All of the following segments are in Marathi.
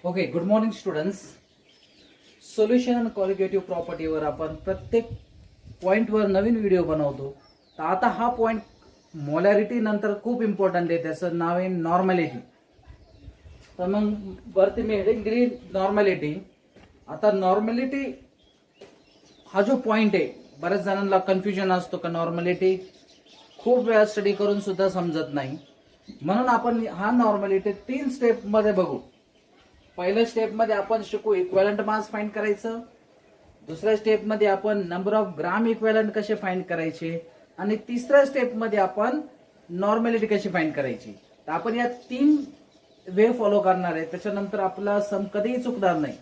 Okay, good morning students. Solution आणि क्वालिटेटिव्ह प्रॉपर्टीवर आपण प्रत्येक पॉइंटवर नवीन व्हिडिओ बनवतो. तर आता हा पॉइंट मोलॅरिटी नंतर खूप इम्पॉर्टंट आहे. त्याचं नाव आहे नॉर्मॅलिटी. तर मग वरती मी हेडिंग दिली नॉर्मॅलिटी. आता नॉर्मॅलिटी हा जो पॉइंट आहे, बऱ्याच जणांना कन्फ्युजन असतो का नॉर्मॅलिटी खूप वेळा स्टडी करून सुद्धा समजत नाही. म्हणून आपण हा नॉर्मॅलिटी 3 स्टेप मध्ये बघू. पहिल्या स्टेप मध्ये आपण शिकू इक्विव्हॅलंट मास फाइंड करायचं. दुसऱ्या स्टेप मध्ये आपण नंबर ऑफ ग्राम इक्विव्हॅलंट कसे फाइंड करायचे, आणि तिसऱ्या स्टेप मध्ये आपण नॉर्मॅलिटी कशी फाइंड करायची. तर आपण या 3 वे फॉलो करणार आहे. त्याच्यानंतर आपला सम कधीही चुकणार नाही.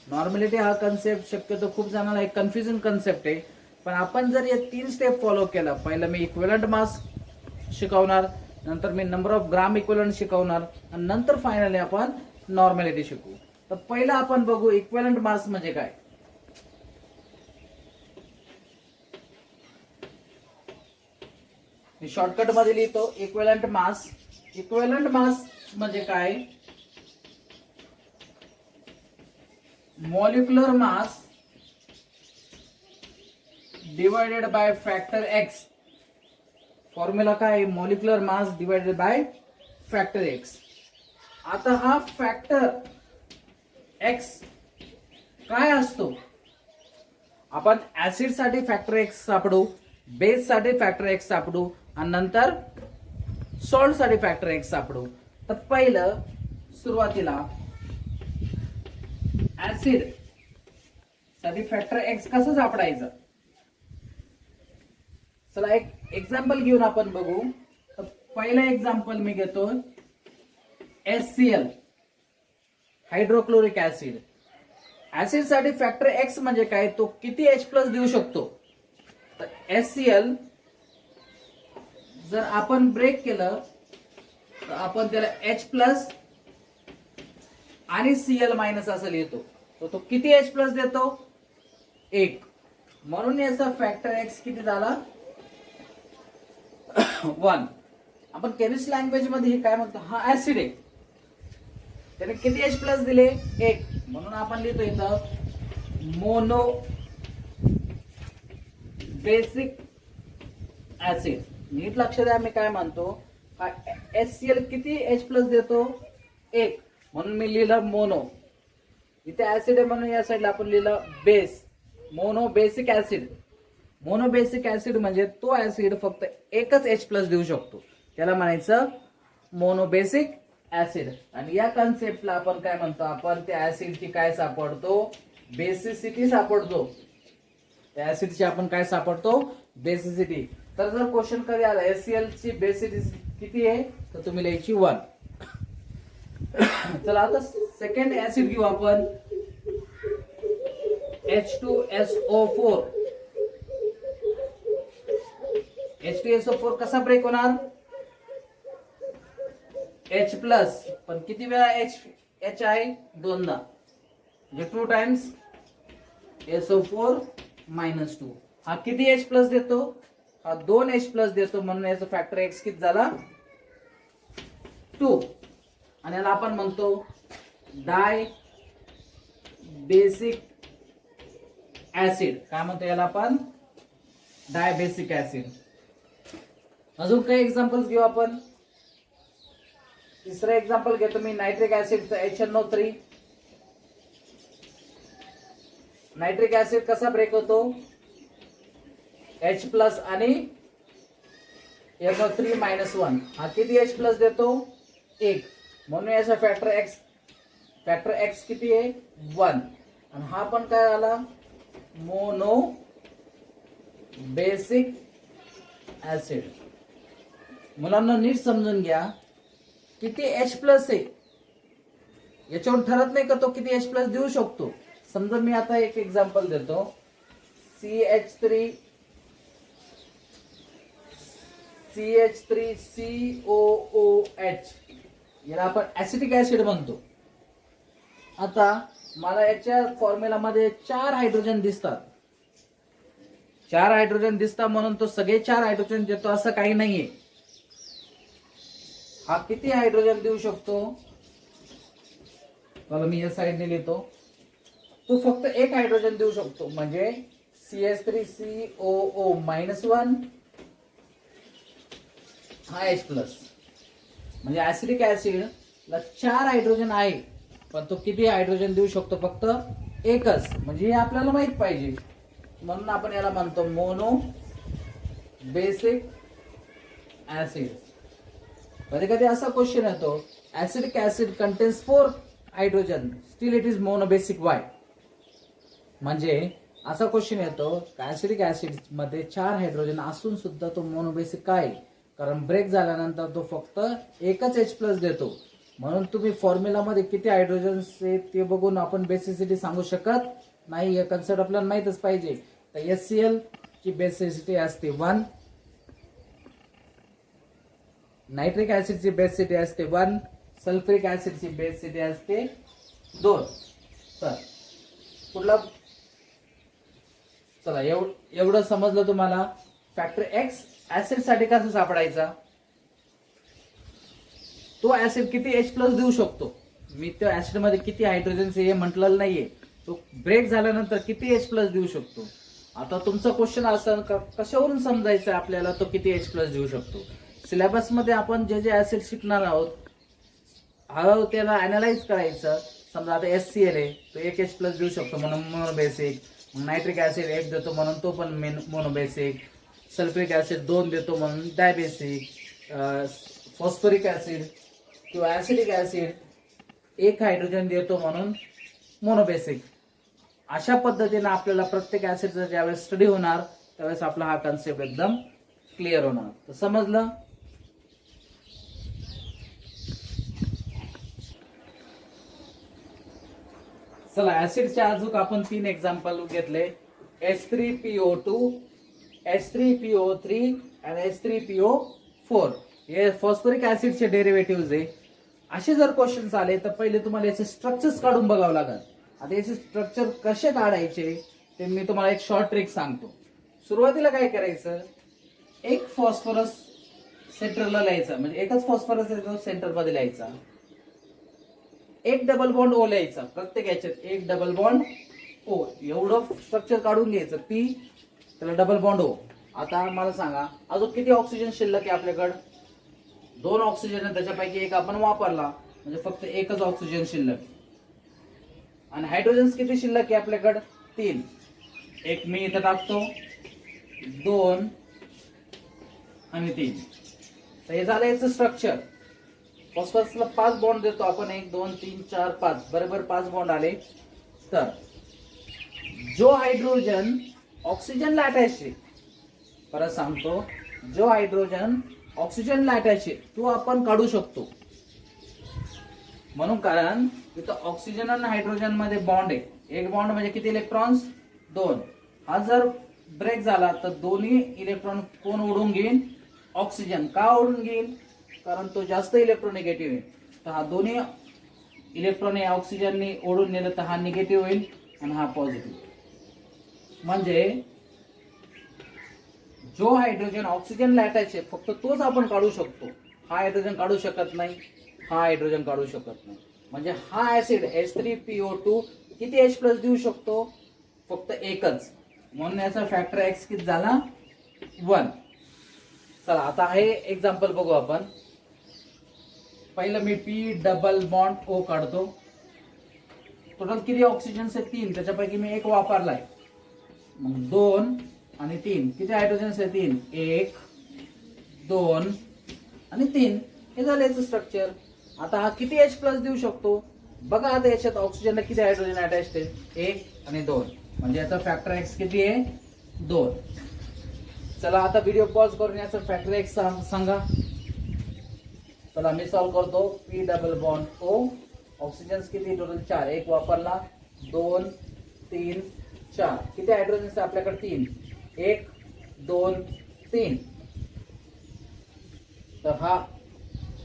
नॉर्मॅलिटी हा कन्सेप्ट शक्यतो खूप जणांना एक कन्फ्युजन कन्सेप्ट आहे, पण आपण जर या 3 स्टेप फॉलो केला, पहिलं मी इक्विव्हॅलंट मास शिकवणार, नंतर मी नंबर ऑफ ग्राम इक्विव्हॅलंट शिकवणार, आणि नंतर फायनली आपण नॉर्मॅलिटी शिकू. तर पहिला आपण बघू इक्विव्हॅलंट मास म्हणजे काय. मी शॉर्टकट मध्ये लिहितो इक्विव्हॅलंट मास. इक्विव्हॅलंट मास म्हणजे काय, molecular mass divided by factor X. Formula काय, molecular mass divided by factor x. आता हा फॅक्टर एक्स काय असतो, आपण ऍसिड साठी फॅक्टर एक्स सापडू, बेस साठी फॅक्टर एक्स सापडू, आणि नंतर सॉल्ट साठी फॅक्टर एक्स सापडू. तर पहिलं सुरुवातीला ऍसिड साठी फॅक्टर एक्स कसं सापडायचं. चला एक एक्झाम्पल घेऊन आपण बघू. तर पहिलं एक्झाम्पल मी घेतो HCl, हायड्रोक्लोरिक ऍसिड. ऍसिड साठी फॅक्टर एक्स म्हणजे काय, तो किती H+ देऊ शकतो. तर HCl जर आपण ब्रेक केलं तर आपण त्याला H+ आणि Cl- असं लिहितो. तर तो किती H+ देतो, 1. म्हणून याचा फॅक्टर एक्स किती झाला, 1. आपण केमिस्ट लँग्वेज मध्ये हे काय म्हणतो, हा ऍसिड आहे, त्याने किती H+ दिले, 1. म्हणून आपण लिहितो इथं मोनो बेसिक ऍसिड. नीट लक्ष द्या मी काय म्हणतो. हा HCl किती H+ देतो, 1. म्हणून मी लिहिलं मोनो. इथे ऍसिड आहे म्हणून या साईडला आपण लिहिलं base, mono basic acid. Mono basic acid म्हणजे तो ऍसिड फक्त एकच H+ देऊ शकतो, त्याला म्हणायचं मोनो बेसिक ऍसिड. आणि या कन्सेप्टला आपण काय म्हणतो, आपण त्या ऍसिडची काय सापडतो, बेसिसिटी सापडतो. त्या ऍसिडची आपण काय सापडतो, बेसिसिटी. तर जर क्वेश्चन कधी आला HCl ची बेसिसिटी किती आहे, तर तुम्ही लिहायची 1. चला आता सेकंड ऍसिड घेऊ आपण, H2SO4. H2SO4 कसा ब्रेक होणार, H+, पण किती वेळा H आहे, 2दा, म्हणजे 2 टाइम्स SO4 - 2. हा किती H+ देतो, हा 2 H+ देतो. म्हणून याचा फॅक्टर एक्स किती झाला, 2. आणि याला आपण म्हणतो डाय बेसिक ऍसिड. काय म्हणतो याला आपण, डाय बेसिक ऍसिड. अजून काही एक्झाम्पल्स घेऊ आपण. तिसरं एक्झाम्पल घेतो मी नायट्रिक ऍसिडचं, HNO3. नायट्रिक ऍसिड कसा ब्रेक होतो, H+ आणि NO3 - 1. हा किती H+ देतो, 1. म्हणून याचा फॅक्टर एक्स किती आहे, 1. आणि हा पण काय आला, मोनो बेसिक ऍसिड. मुलांना नीट समजून घ्या, किती H+ आहे याच्यावरून ठरत नाही का तो किती H+ देऊ शकतो. समजा मी आता एक एक्झाम्पल देतो, CH3COOH. याला आपण ऍसिटिक ऍसिड म्हणतो. आता मला याच्या फॉर्म्युला मध्ये 4 हायड्रोजन दिसतात. 4 हायड्रोजन दिसतात म्हणून तो सगळे 4 हायड्रोजन देतो असं काही नाहीये. हा किती हायड्रोजन देऊ शकतो, चला मी या साईडने लिहितो. तो फक्त एक हायड्रोजन देऊ शकतो, म्हणजे CH3COO -1 हा H+. म्हणजे ऍसिडिक ऍसिड ला 4 हायड्रोजन आहे, पण तो किती हायड्रोजन देऊ शकतो? फक्त एकच. म्हणजे हे आपल्याला माहित पाहिजे, म्हणून आपण याला म्हणतो मोनो बेसिक ऍसिड. कधी कधी असा क्वेश्चन येतो, acidic acid contains 4 hydrogen, still it is mono basic Y. म्हणजे असा क्वेश्चन येतो, ऍसिडिक ऍसिड मध्ये 4 हायड्रोजन असून सुद्धा तो मोनो बेसिक काय? कारण ब्रेक झाल्यानंतर तो फक्त एकच H+ देतो. म्हणून तुम्ही फॉर्म्युला मध्ये किती हायड्रोजन्स आहेत ते बघून आपण बेसिसिटी सांगू शकत नाही. हे कन्सेप्ट आपल्याला माहितच पाहिजे. तर HCl ची बेसिसिटी असते 1, नायट्रिक ऍसिड ची बेसिसिटी असते 1, सल्फ्युरिक ऍसिड ची बेसिसिटी असते 2. तर कुठला, चला एवढं समजलं तुम्हाला. फॅक्टर एक्स ऍसिड साठी कसं सापडायचा? तो ऍसिड किती H+ देऊ शकतो. मी त्या ऍसिड मध्ये किती हायड्रोजन हे म्हटलेलं नाहीये. तो ब्रेक झाल्यानंतर किती H+ देऊ शकतो. आता तुमचा क्वेश्चन असं कशावरून समजायचं आपल्याला तो किती H+ देऊ शकतो? सिलेबस मध्ये आपण जे जे ऍसिड शिकणार आहोत, हळूहळू त्याला अनालाइज करायचं. समजा आता HCl आहे, तो 1 H+ देऊ शकतो म्हणून मोनो बेसिक. नायट्रिक ऍसिड 1 देतो म्हणून तो पण मोनो बेसिक. सल्फ्युरिक ऍसिड 2 देतो म्हणून डायबेसिक. फॉस्फरिक ऍसिड किंवा ऍसिडिक ऍसिड 1 हायड्रोजन देतो म्हणून मोनोबेसिक. अशा पद्धतीने आपल्याला प्रत्येक ऍसिडचा ज्यावेळेस स्टडी होणार त्यावेळेस आपला हा कन्सेप्ट एकदम क्लिअर होणार. तर समजलं? चला ऍसिडचे अजून आपण 3 एक्झाम्पल घेतले. H3PO2, H3PO3 आणि H3PO4. हे फॉस्फरिक ऍसिडचे डेरिव्हेटिव्ह आहे. असे जर क्वेश्चन्स आले तर पहिले तुम्हाला याचे स्ट्रक्चर्स काढून बघावं लागेल. आता याचे स्ट्रक्चर कसे काढायचे ते मी तुम्हाला एक शॉर्ट ट्रिक सांगतो. सुरुवातीला काय करायचं, एक फॉस्फरस सेंटरला लिहायचा, म्हणजे एकच फॉस्फरस सेंटर मध्ये लिहायचा. एक डबल बॉन्ड ओ लिहायचा, प्रत्येक याच्यात एक डबल बॉन्ड ओ. एवढं स्ट्रक्चर काढून घ्यायचं. पी त्याला डबल बॉन्ड ओ. आता मला सांगा अजून किती ऑक्सिजन शिल्लक आहे आपल्याकडे? 2 ऑक्सिजन आहे, त्याच्यापैकी एक आपण वापरला, म्हणजे फक्त एकच ऑक्सिजन शिल्लक. आणि हायड्रोजन किती शिल्लक आहे आपल्याकडे? 3. एक मी इथं टाकतो, 2 आणि 3. तर हे झालं याचं स्ट्रक्चर. फॉस्फरसला 5 बॉन्ड देतो आपण, 1 2 3 4 5, बरोबर 5 बॉन्ड आले. तर जो हायड्रोजन ऑक्सिजनला अटॅच आहे, परत सांगतो, जो हायड्रोजन ऑक्सिजनला अटॅच आहे तो आपण काढू शकतो. म्हणून कारण इथं ऑक्सिजन आणि हायड्रोजन मध्ये बॉन्ड आहे. एक बॉन्ड म्हणजे किती इलेक्ट्रॉन्स? 2. हा जर ब्रेक झाला तर दोन्ही इलेक्ट्रॉन कोण ओढून घेईन? ऑक्सिजन. का ओढून घेईन? कारण तो जास्त इलेक्ट्रोनिगेटिव्ह आहे. तर हा दोन्ही इलेक्ट्रॉन ऑक्सिजनने ओढून नेलं तर हा निगेटिव्ह होईल आणि हा पॉझिटिव्ह. म्हणजे जो हायड्रोजन ऑक्सिजनला अटॅच आहे फक्त तोच आपण काढू शकतो. हा हायड्रोजन काढू शकत नाही, हा हायड्रोजन काढू शकत नाही. म्हणजे हा ऍसिड H3PO2 किती H+ देऊ शकतो? फक्त एकच. म्हणून याचा फॅक्टर एक्स किती झाला? 1. चला आता हे एक्झाम्पल बघू आपण. पहिलं मी P डबल बॉन्ड O काढतो. टोटल किती ऑक्सिजन आहे? 3. त्याच्यापैकी मी एक वापरलाय. मग 2 आणि 3 किती हायड्रोजन आहे? 3. 1 2 आणि 3. हे झालं याचं स्ट्रक्चर. आता हा किती H+ देऊ शकतो? बघा आता याच्यात ऑक्सिजनला किती हायड्रोजन अटॅच्ड आहे? 1 आणि 2. म्हणजे याचा फॅक्टर एक्स किती आहे? 2. चला आता व्हिडिओ पॉज करून याचा फॅक्टर एक्स सांगा. चला मी सॉल्व्ह करतो. P double bond O, oxygen किती? टोटल 4. एक वापरला, 2 3 4. किती हायड्रोजन आहे आपल्याकडे? 3. 1 2 3. तर हा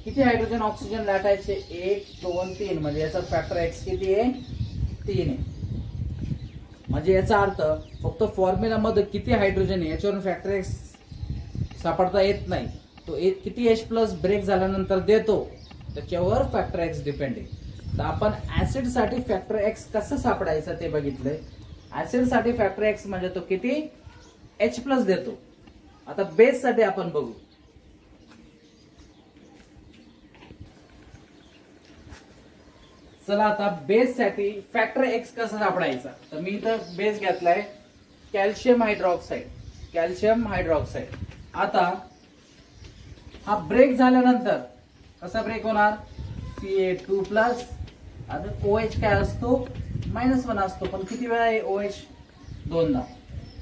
किती हायड्रोजन ऑक्सिजन अटॅच आहे? 1 2 3. म्हणजे याचा फॅक्टर एक्स किती आहे? 3 आहे. म्हणजे याचा अर्थ फक्त फॉर्म्युला मध्ये किती हायड्रोजन आहे याच्यावरून फॅक्टर एक्स सापडता येत नाही. तो किती H+ ब्रेक झाल्यानंतर देतो त्याच्यावर फॅक्टर एक्स डिपेंड आहे. तर आपण ऍसिड साठी फॅक्टर एक्स कसं सापडायचं ते बघितलंय. ऍसिड साठी फॅक्टर एक्स म्हणजे तो किती H+ देतो. आता बेस साठी आपण बघू. चला आता बेस साठी फॅक्टर एक्स कसा सापडायचा. तर मी इथं बेस घेतलाय कॅल्शियम हायड्रॉक्साईड. Calcium hydroxide. आता हा ब्रेक झाल्यानंतर कसा ब्रेक होणार, Ca2+. आता OH काय असतो, -1 असतो. पण किती वेळा आहे OH, दोनदा.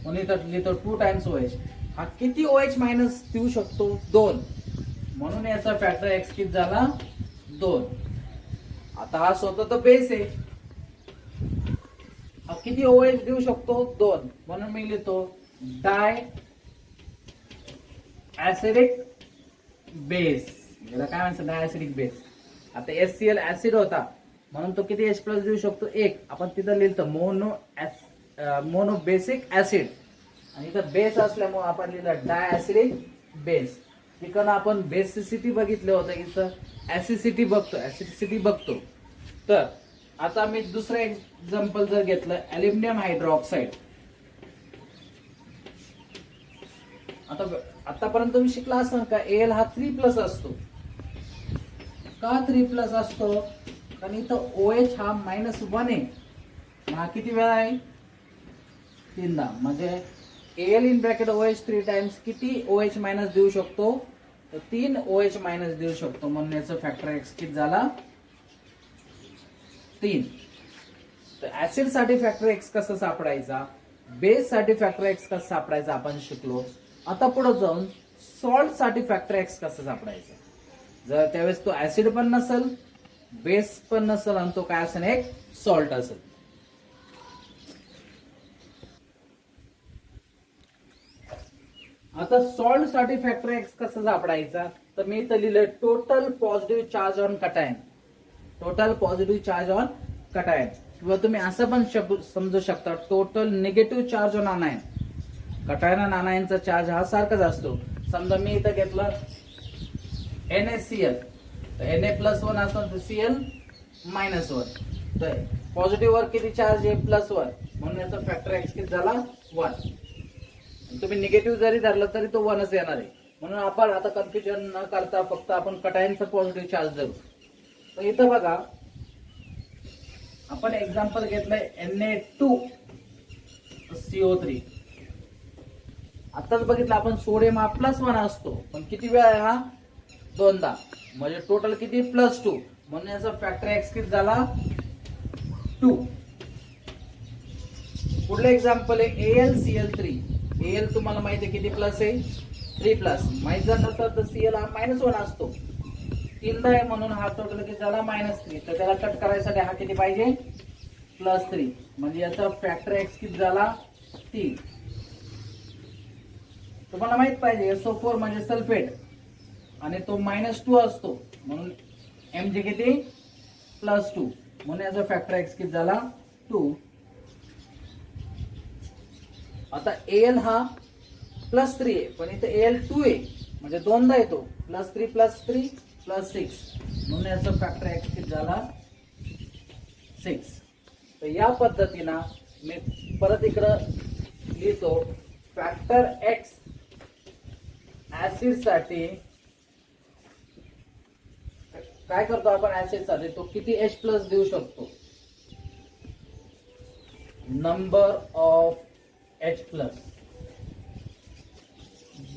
म्हणून इथं लिहितो 2 टाइम्स OH. हा किती OH मायनस देऊ शकतो, 2. म्हणून याचा फॅक्टर एक्स किती झाला, 2. आता हा स्वतः तो बेस आहे. हा किती OH देऊ शकतो, 2. म्हणून मी लिहितो डाय ऍसिडिक बेस. याला काय म्हणतात, डाय ऍसिडिक बेस. आता HCl ऍसिड होता म्हणून तो किती H+ देऊ शकतो, 1. आपण तिथं लिहिलं मोनो बेसिक ऍसिड. आणि इथं बेस असल्यामुळे आपण लिहिलं डाय ऍसिडिक बेस. तिकडनं आपण बेसिसिटी बघितलं होतं, इथं ऍसिसिटी बघतो, ऍसिडिसिटी बघतो. तर आता मी दुसरं एक्झाम्पल जर घेतलं, अल्युमिनियम हायड्रॉक्साईड. आता आतापर्यंत तुम्ही शिकला असाल का, Al हा 3+ असतो. का 3+ असतो, कारण इथं OH हा -1 आहे. हा किती वेळा आहे, 3दा. म्हणजे Al in bracket OH 3 times किती OH मायनस देऊ शकतो, तर 3 OH मायनस देऊ शकतो. म्हणून याचं फॅक्टर एक्स किती झाला, 3. तर ऍसिड साठी फॅक्टर एक्स कसं सापडायचा, बेस साठी फॅक्टर एक्स कसं सापडायचा आपण शिकलो. आता पुढे जाऊन सॉल्ट साठी फॅक्टर एक्स कसं सापडायचं. जर त्यावेळेस तो ऍसिड पण नसेल, बेस पण नसेल, आणि तो काय असेल, एक सॉल्ट असेल. आता सॉल्ट साठी फॅक्टर एक्स कसं सापडायचा, तर मी इथं लिहिलंय total positive charge on cation. Total positive charge on cation, किंवा तुम्ही असं पण समजू शकता total negative charge on anion. Cation आणि आनायनचा चार्ज हा सारखाच असतो. समजा मी इथं घेतलं NaCl, तर Na+1 असतो, तर Cl -1. तर पॉझिटिव्ह वर किती चार्ज आहे, +1. म्हणून याचा फॅक्टर एक्स किती झाला, 1. तुम्ही निगेटिव्ह जरी धरलं तरी तो 1च येणार आहे. म्हणून आपण आता कन्फ्युजन न करता फक्त आपण कटायनचा पॉझिटिव्ह चार्ज धरू. तर इथं बघा, आपण एक्झाम्पल घेतलंय Na2CO3. आताच बघितलं आपण सोडियम हा +1 असतो, पण किती वेळा आहे हा, 2दा. म्हणजे टोटल किती, +2. म्हणून याचा फॅक्टर एक्स किती झाला, 2. पुढलं एक्झाम्पल आहे AlCl3. Al तुम्हाला माहिती आहे किती प्लस आहे, 3+. माहित जर नसतं तर Cl हा -1 असतो. 3दा आहे म्हणून हा टोटल किती झाला, -3. तर त्याला कट करायसाठी हा किती पाहिजे, +3. म्हणजे याचा फॅक्टर एक्स किती झाला, 3. तुम्हाला माहित पाहिजे SO4 म्हणजे सल्फेट, आणि तो -2 असतो. म्हणून Mg किती, +2. म्हणून याचा फॅक्टर एक्स किती झाला, 2. आता Al हा +3 आहे, पण इथे Al2 आहे, म्हणजे 2दा येतो. +3 +3 +6. म्हणून याचा फॅक्टर एक्स किती झाला, 6. तर या पद्धतीनं मी परत इकडं लिहितो फॅक्टर एक्स ऍसिड साठी. काय करतो आपण ऍसिड साठी, तो किती H+ देऊ शकतो, नंबर ऑफ H+.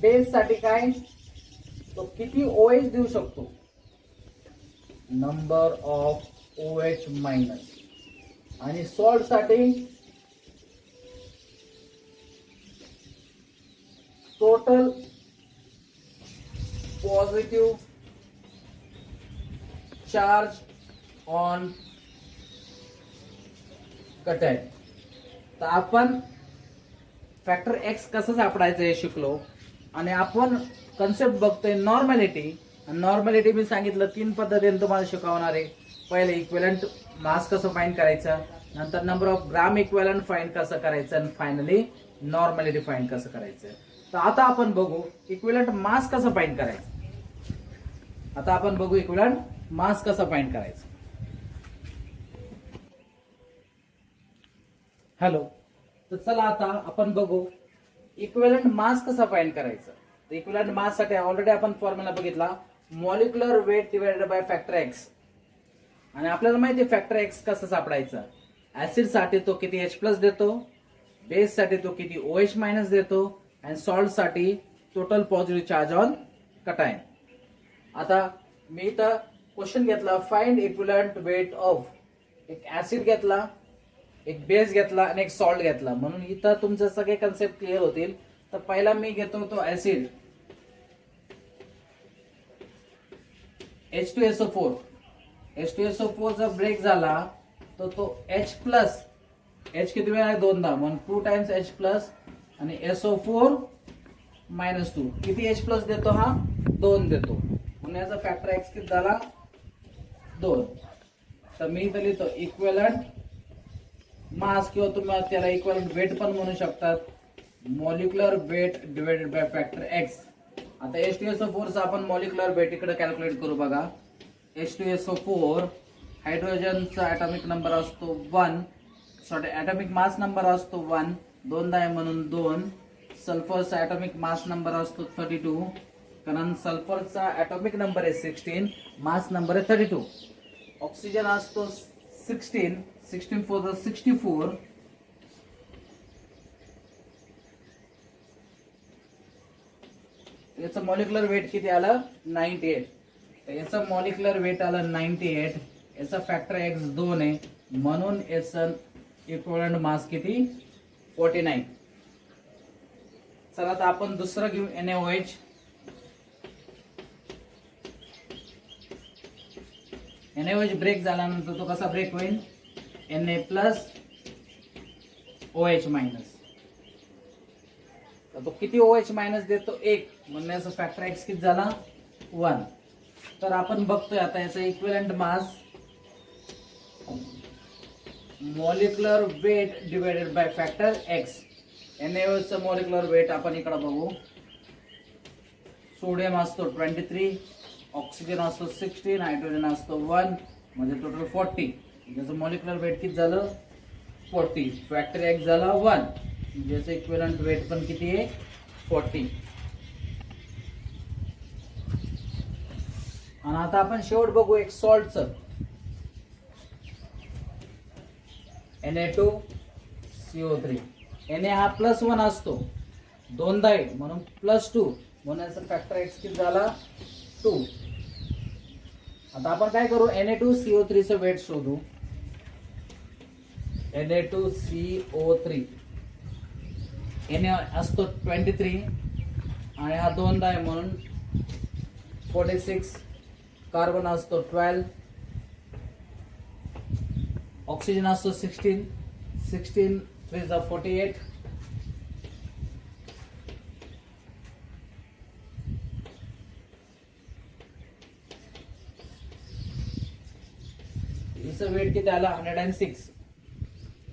बेस साठी काय, तो किती OH देऊ शकतो, नंबर ऑफ OH-. आणि सॉल्ट साठी total positive charge on cation. तर आपण फॅक्टर एक्स कसं सापडायचं हे शिकलो. आणि आपण कन्सेप्ट बघतोय नॉर्मॅलिटी. नॉर्मॅलिटी मी सांगितलं 3 पद्धतीने तुम्हाला शिकवणार आहे. पहिले इक्विव्हॅलंट मास कसं फाइंड करायचं, नंतर number of gram equivalent find कसं करायचं, आणि फायनली नॉर्मॅलिटी फाइंड कसं करायचं. तर आता आपण बघू इक्विव्हॅलंट मास कसं फाइंड करायचं. आता आपण बघू इक्विव्हॅलंट मास कसं फाइंड करायचं. हॅलो. तर चला आता आपण बघू इक्विव्हॅलंट मास कसा फाइंड करायचा. तर इक्विव्हॅलंट मास साठी ऑलरेडी आपण फॉर्म्युला बघितला, molecular weight divided by factor x. आणि आपल्याला माहिती आहे फॅक्टर एक्स कसं सापडायचा. ऍसिड साठी तो किती H प्लस देतो, बेस साठी तो किती OH मायनस देतो, आणि सॉल्ट साठी total positive charge on cation. आता मी इथं क्वेश्चन घेतला, फाइंड इक्विव्हॅलंट वेट ऑफ. एक ऍसिड घेतला, एक बेस घेतला आणि एक सॉल्ट घेतला, म्हणून इथं तुमचे सगळे कन्सेप्ट क्लिअर होतील. तर पहिला मी घेतो तो ऍसिड H2SO4. H2SO4 जर ब्रेक झाला तर तो H प्लस, H किती वेळा आहे दोनदा, म्हणून 2 टाइम्स H प्लस आणि SO4 मायनस 2 किती H प्लस देतो, हा 2 देतो, म्हणून याचा फॅक्टर एक्स किती झाला 2. तर मी इथं लिहितो इक्विव्हॅलंट मास, किंवा तुम्ही त्याला इक्विव्हॅलंट वेट पण म्हणू शकतात, molecular weight divided by factor x. आता H2SO4 चा आपण मॉलिक्युलर वेट इकडे कॅल्क्युलेट करू बघा. H2SO4 हायड्रोजनचा ऍटॉमिक नंबर असतो 1, सॉरी ऍटॉमिक मास नंबर असतो 1, दोनदा आहे म्हणून 2. सल्फरचा ऍटॉमिक मास नंबर असतो 32, कारण सल्फरचा ऍटॉमिक नंबर आहे 16, मास नंबर आहे 32. ऑक्सिजन असतो 16, 16 4 64. याचं मॉलिक्युलर वेट किती आलं 98. याचं मॉलिक्युलर वेट आलं 98. याचा फॅक्टर एक्स 2 आहे, म्हणून याचं इक्विव्हॅलंट मास किती 49. चला आता आपण दुसरं घेऊ NaOH. NaOH ब्रेक झाल्यानंतर तो कसा ब्रेक होईल, Na प्लस OH मायनस. तर तो किती OH मायनस देतो 1, म्हणून याचा फॅक्टर एक्स किती झाला 1. तर आपण बघतोय आता याचा equivalent mass, molecular weight divided by factor x. NaOH चा मॉलिक्युलर वेट आपण इकडे बघू. सोडियम असतो 23, ऑक्सिजन असतो 16, हायड्रोजन असतो 1, म्हणजे टोटल 40. ज्याचं मॉलिक्युलर वेट किती झालं 40, फॅक्टर एक्स झाला 1, ज्याचं इक्विव्हॅलंट वेट पण किती आहे 40. आणि आता आपण शेवट बघू एक सॉल्टचं. Na2CO3. Na हा +1 असतो, दोनदा आहे म्हणून +2, म्हणून याचा फॅक्टर एक्स किती झाला 2. आता आपण काय करू, Na2CO3 चं वेट शोधू. Na2CO3 Na असतो 23 आणि हा दोनदा आहे म्हणून 46. कार्बन असतो 12, ऑक्सिजन असतो 16, 16 3 48. हिचं वेट किती आला 106.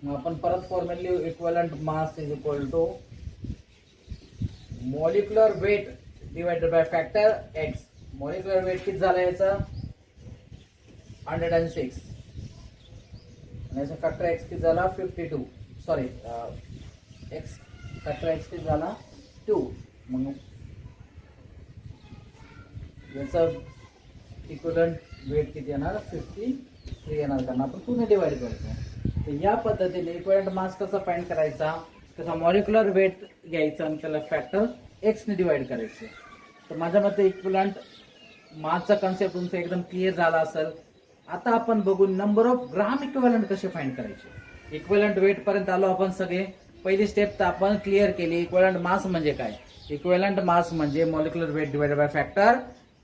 मग आपण परत फॉर्म्युला लिहू, equivalent mass is equal to molecular weight divided by factor x. Molecular weight किती झाला याचा 106, आणि याचा फॅक्टर एक्स किती झाला 52, सॉरी एक्स फॅक्टर एक्स किती झाला 2. मग याचा इक्विव्हॅलंट वेट किती येणार 53 येणार, कारण आपण 2 ने डिवाइड करतो. तर या पद्धतीने इक्विव्हॅलंट मास कसा फाइंड करायचा, त्याचा मॉलिक्युलर वेट घ्यायचा आणि त्याला फॅक्टर एक्स ने डिवाइड करायचं. तर माझ्या मते इक्विव्हॅलंट मासचा कन्सेप्ट तुमचा एकदम क्लिअर झाला असेल. आता आपण बघू नंबर ऑफ ग्राम इक्विव्हॅलंट कसे फाइंड करायचे. इक्विव्हॅलंट वेट पर्यंत आलो आपण सगळे. पहिली स्टेप तर आपण क्लिअर केली, इक्विव्हॅलंट मास म्हणजे काय. इक्विव्हॅलंट मास म्हणजे molecular weight divided by factor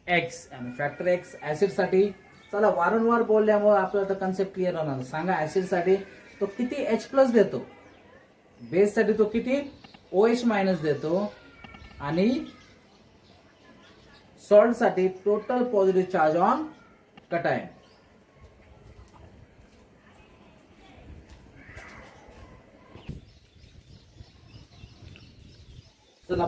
x, आणि फॅक्टर एक्स ऍसिड साठी. चला वारंवार बोलल्यामुळे आपल्याला तर कन्सेप्ट क्लिअर होणार. सांगा ऍसिड साठी तो किती H प्लस देतो, बेस साठी तो किती OH मायनस देतो, आणि सॉल्ट साठी total positive charge on cation. चला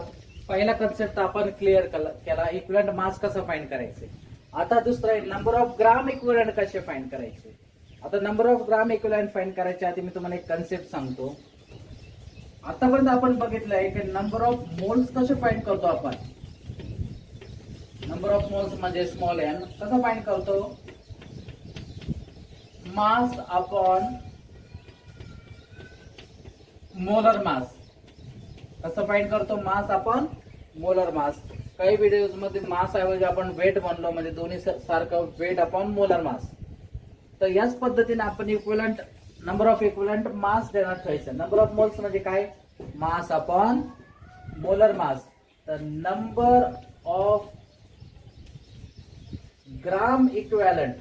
पहिला कन्सेप्ट आपण क्लिअर केला, इक्विव्हॅलंट मास कसं फाइंड करायचे. आता दुसरा आहे नंबर ऑफ ग्राम इक्विव्हॅलंट कसे फाइंड करायचे. आता number of gram equivalent find करायच्या आधी मी तुम्हाला एक कन्सेप्ट सांगतो. आतापर्यंत आपण बघितलंय की नंबर ऑफ मोल्स कसे फाइंड करतो आपण. नंबर ऑफ मोल्स म्हणजे स्मॉल एन कसं फाइंड करतो. मास अपॉन मोलर मास. कसं फाइंड करतो. मास अपॉन मोलर मास. काही व्हिडिओज मध्ये मास ऐवजी आपण वेट म्हणलो, म्हणजे दोन्ही सारखं वेट अपॉन मोलर मास. तर याच पद्धतीने आपण equivalent number of equivalent mass देणार ठेवायचं. नंबर ऑफ मोल्स म्हणजे काय. Mass upon molar mass. तर number of gram equivalent.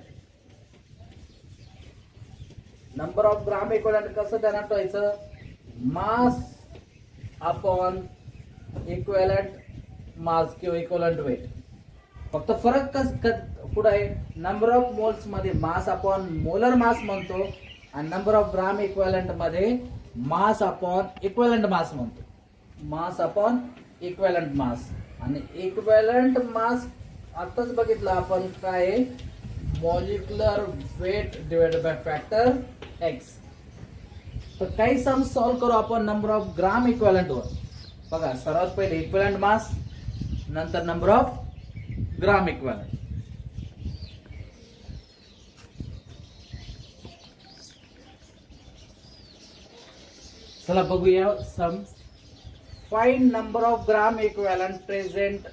Number of gram equivalent कसं देणार ठेवायचं. मास अपॉन इक्विव्हॅलंट मास किंवा इक्विव्हॅलंट वेट. फक्त फरक कुठं आहे. नंबर ऑफ मोल्स मध्ये मास अपॉन मोलर मास म्हणतो आणि नंबर ऑफ ग्राम इक्विव्हॅलंट मध्ये मास अपॉन इक्विव्हॅलंट मास म्हणतो. Mass upon equivalent mass. आणि इक्विव्हॅलंट मास आताच बघितलं आपण काय. Molecular weight divided by factor x. तर काही सम सॉल्व्ह करू आपण नंबर ऑफ ग्राम इक्विव्हॅलंट वर. बघा सर्वात पहिले इक्विव्हॅलंट मास, नंतर नंबर ऑफ ग्राम इक्विव्हॅलंट. चला बघूया sum. Find number of gram equivalent present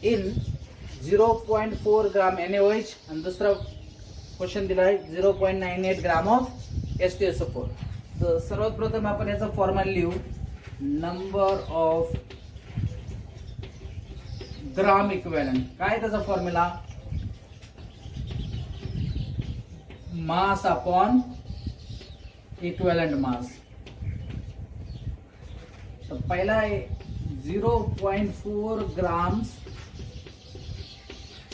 in 0.4 gram NaOH आणि दुसरा क्वेश्चन दिलाय 0.98 ग्राम ऑफ H2SO4. तर सर्वात प्रथम आपण याचा फॉर्म्युला लिहू. Number of gram equivalent. काय त्याचा formula. Mass upon equivalent mass. तर पहिला आहे 0.4 grams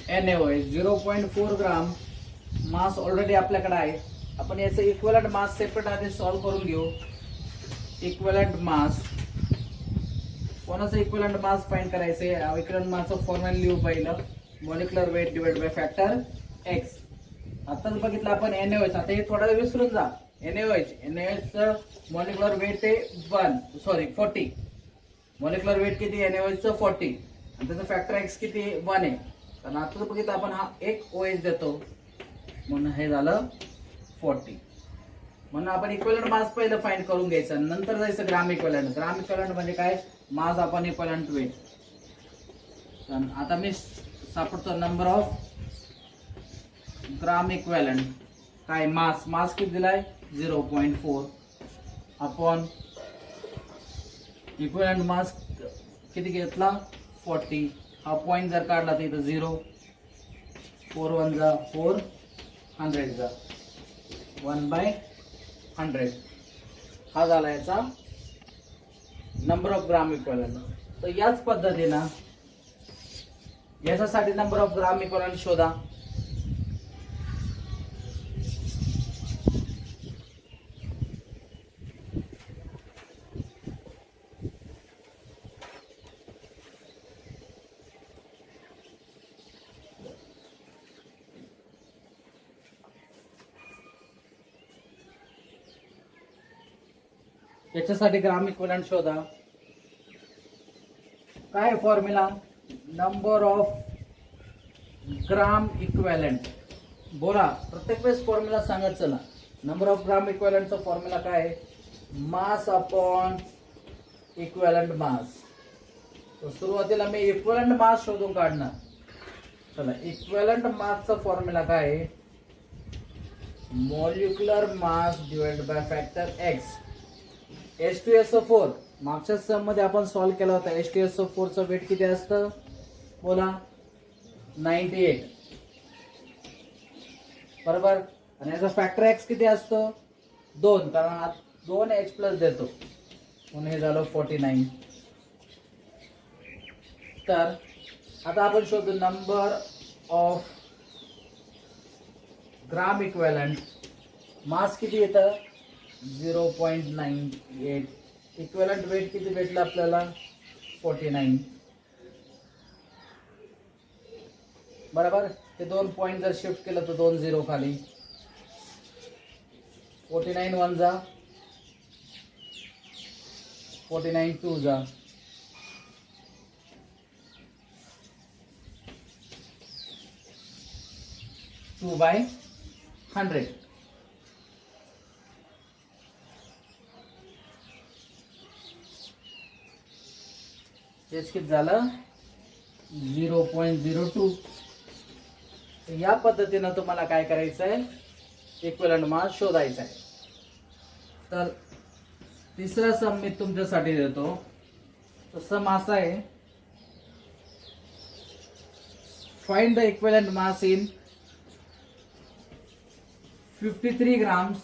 NaOH. 0.4 gram mass already आपल्याकडे आहे. आपण याचं इक्विव्हॅलंट मास सेपरेट आधी सॉल्व्ह करून घेऊ. Equivalent mass. कोणाचं इक्विव्हॅलंट मास फाइंड करायचे. इक्विव्हॅलंट मासचं फॉर्म्युला लिहू पहिलं. Molecular weight divide by factor x. आताच बघितलं आपण NaOH. आता हे थोडा विसरून जा. NaOH चं मॉलिक्युलर वेट आहे 40. मॉलिक्युलर वेट किती NaOH चं 40 आणि त्याचं फॅक्टर एक्स किती 1 आहे. कारण आता बघितलं आपण हा एक OH देतो म्हणून हे झालं 40. म्हणून आपण इक्विव्हॅलंट मास पहिलं फाइंड करून घ्यायचं, नंतर जायचं ग्राम इक्विव्हॅलंट. ग्राम इक्विव्हॅलंट म्हणजे काय. Mass upon equivalent weight. आता मी सापडतो नंबर ऑफ ग्राम इक्विव्हॅलंट. काय मास किती दिलाय 0.4 अपॉन इक्विव्हॅलंट मास किती घेतला 40. हा पॉइंट जर काढला तर इथं 0. 4 1 जा 4, 100 जा 1/100. हा झाला याचा नंबर ऑफ ग्राम इक्विव्हॅलंट. तर याच पद्धतीनं याच्यासाठी नंबर ऑफ ग्राम इक्विव्हॅलंट शोधा. याच्यासाठी ग्राम इक्विव्हॅलंट शोधा. काय formula. Number of gram equivalent. बोला प्रत्येक वेळेस फॉर्म्युला सांगत चला. नंबर ऑफ ग्राम इक्विव्हॅलंटचा फॉर्म्युला काय. Mass upon equivalent mass. तर सुरुवातीला मी इक्विव्हॅलंट मास शोधून काढणार. चला इक्विव्हॅलंट मासचा फॉर्म्युला काय. Molecular mass divided by factor x. H2SO4 मागच्या सम मध्ये आपण सॉल्व्ह केला होता. H2SO4 चं वेट किती असतं बोला 98 बरोबर. आणि याचा फॅक्टर एक्स किती असतं 2, कारण हा 2H+ देतो म्हणून हे झालं 49. तर आता आपण शोधू नंबर ऑफ ग्राम इक्विव्हॅलंट. मास किती येतं 0.98. इक्विव्हॅलंट वेट किती भेटलं आपल्याला 49 बरोबर. ते 2 पॉइंट जर शिफ्ट केलं तर 2 0 खाली 49 1 जा 49 2 जा 2/100. हेच किती झालं 0.02. या पद्धतीनं तुम्हाला काय करायचं आहे इक्विव्हॅलंट मास शोधायचा आहे. तर तिसरा सम मी तुमच्यासाठी देतो. तो सम असा आहे find the equivalent mass in 53 grams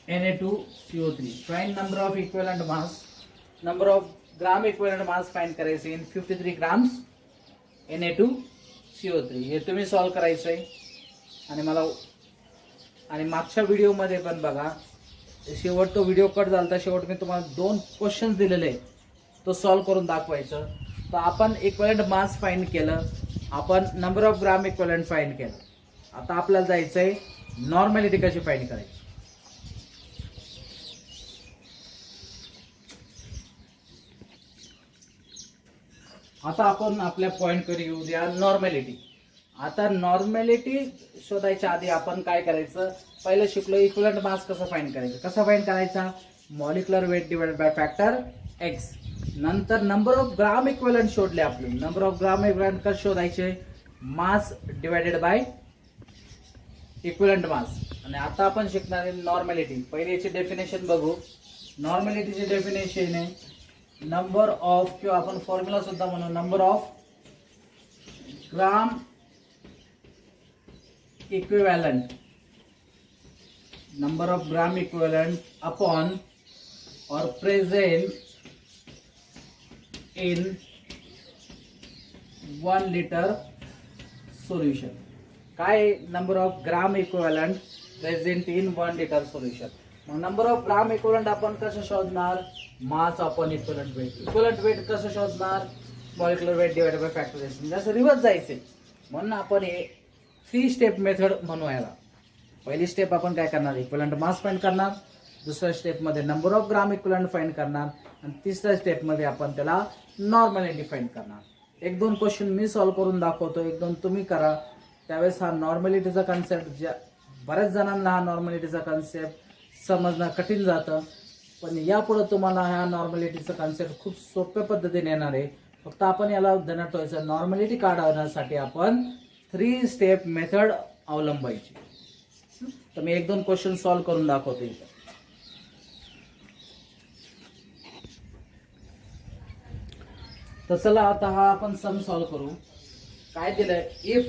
Na2CO3. Find number of equivalent mass, number of gram equivalent mass find करायचे in 53 grams Na2CO3. हे तुम्ही सॉल्व करायचं आहे. आणि मला आणि मागच्या व्हिडिओ मध्ये पण बघा शेवट तो व्हिडिओ कट झाला तर शेवट मी तुम्हाला 2 क्वेश्चन्स दिलेले तो सॉल्व करून दाखवायचं. तर आपण इक्विव्हॅलंट मास फाइंड केलं, आपण number of gram equivalent find केलं. आता आपल्याला जायचंय नॉर्मॅलिटी कशी फाइंड करायची. आता आपण आपल्या पॉइंट कडे येऊ द्या नॉर्मॅलिटी. आता नॉर्मॅलिटी शोधायच्या आधी आपण काय करायचं पहिलं शिकलो इक्विव्हॅलंट मास कसं फाइंड करायचं. कसा फाइंड करायचा molecular weight divided by factor x. नंतर नंबर ऑफ ग्राम इक्विव्हॅलंट शोधले. आपले नंबर ऑफ ग्राम इक्विव्हॅलंट कसं शोधायचे mass divided by equivalent mass. आणि आता आपण शिकणार आहे नॉर्मॅलिटी. पहिले याची डेफिनेशन बघू. नॉर्मॅलिटीची डेफिनेशन आहे नंबर ऑफ किंवा आपण फॉर्म्युला सुद्धा म्हणू number of gram equivalent number of gram equivalent upon are present in 1 liter solution. काय number of gram equivalent present in 1 liter solution. मग नंबर ऑफ ग्राम इक्विव्हॅलंट आपण कसं शोधणार mass upon equivalent weight. Equivalent weight कसं शोधणार molecular weight divided by factor x. म्हणजे असं रिव्हर्स जायचंय म्हणून आपण हे 3 स्टेप मेथड म्हणू याला. पहिली स्टेप आपण काय करणार इक्विव्हॅलंट मास फाइंड करणार, दुसऱ्या स्टेप मध्ये number of gram equivalent find करणार आणि तिसऱ्या स्टेप मध्ये आपण त्याला नॉर्मॅलिटी फाइंड करणार. 1-2 क्वेश्चन मी सॉल्व करून दाखवतो, 1-2 तुम्ही करा. त्यावेळेस हा नॉर्मॅलिटीचा कन्सेप्ट बऱ्याच जणांना हा नॉर्मॅलिटीचा कन्सेप्ट समजणं कठीण जातं. पण यापुढे तुम्हाला ह्या नॉर्मॅलिटीचा कन्सेप्ट खूप सोप्या पद्धतीने येणार आहे. फक्त आपण याला ध्यानात ठेवायचं नॉर्मॅलिटी काढण्यासाठी आपण 3 स्टेप मेथड अवलंबायची. तर मी 1-2 क्वेश्चन सॉल्व करून दाखवतो इथे. तर चला आता हा आपण सम सॉल्व करू. काय दिलंय इफ